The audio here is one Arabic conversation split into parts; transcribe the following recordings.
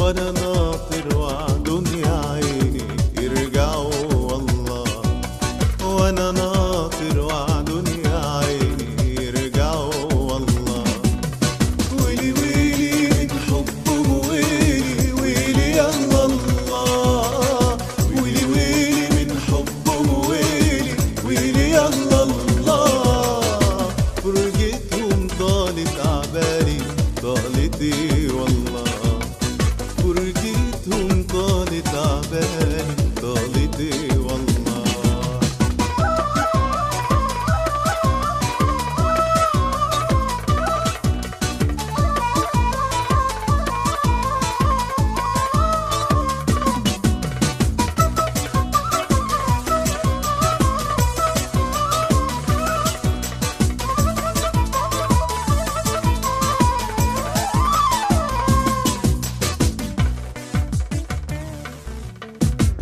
وانا ناطر وعدهم يا عيني يرجعوا والله، وانا ناطر وعدهم يا عيني يرجعوا والله. ويلي ويلي من حبهم ويلي ويلي يا الله، ويلي ويلي من حبهم ويلي ويلي يا الله. فرقتهم طالت عبالي طالتي والله، فرقتهم طالت عبالي طالتي والله.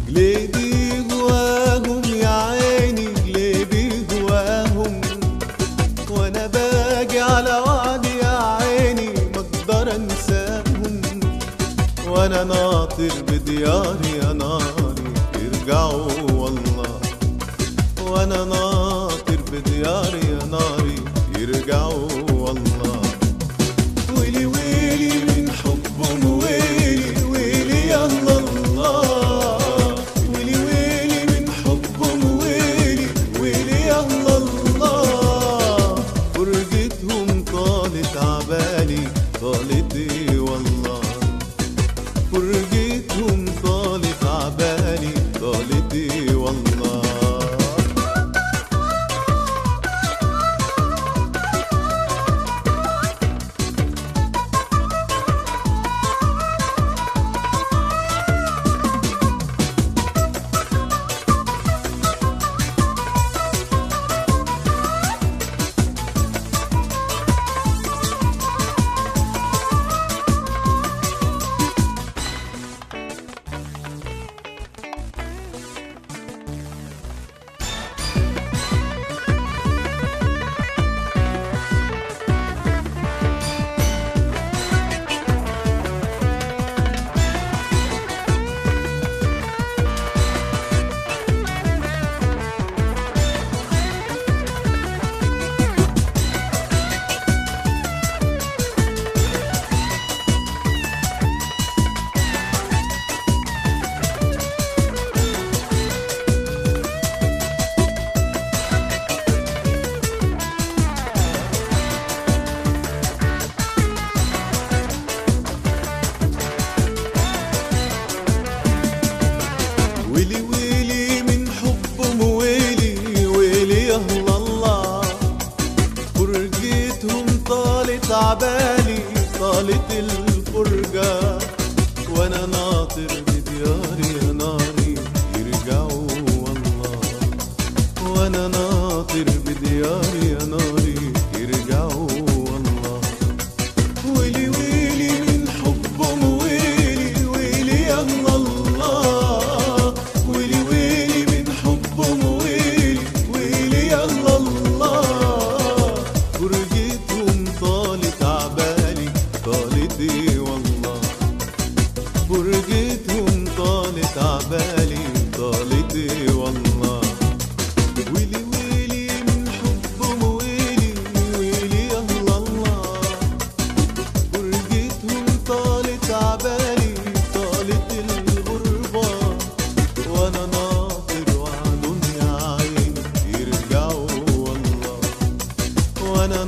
قلبي هواهم يا عيني قلبي هواهم، وانا باجي على وعدي يا عيني ما اقدر انساهم. وانا ناطر بدياري يا ناري يرجعوا والله، وانا ناطر بدياري يا ناري يرجعوا والله. ويلي ويلي من حبهم ويلي ويلي يا الله، عبالي طالتي والله، فرقتهم طالت عبالي طالتي والله. ويلي ويلي من حبهم ويلي ويلي يا الله، فرقتهم طالت عبالي طالت الفرقة. وانا ناطر بدياري يا ناري يرجعوا والله، وانا ناطر بدياري يا ناري يرجعوا والله. ويلي ويلي من حبهم ويلي ويلي يا الله، فرقتهم طالت عبالي طالتي والله، فرقتهم طالت عبالي طالتي والله. ويلي ويلي من حبهم ويلي ويلي يا الله، فرقتهم طالت عبالي طالت الغربة. وانا ناطر وعدهم يا عيني يرجعوا والله، وانا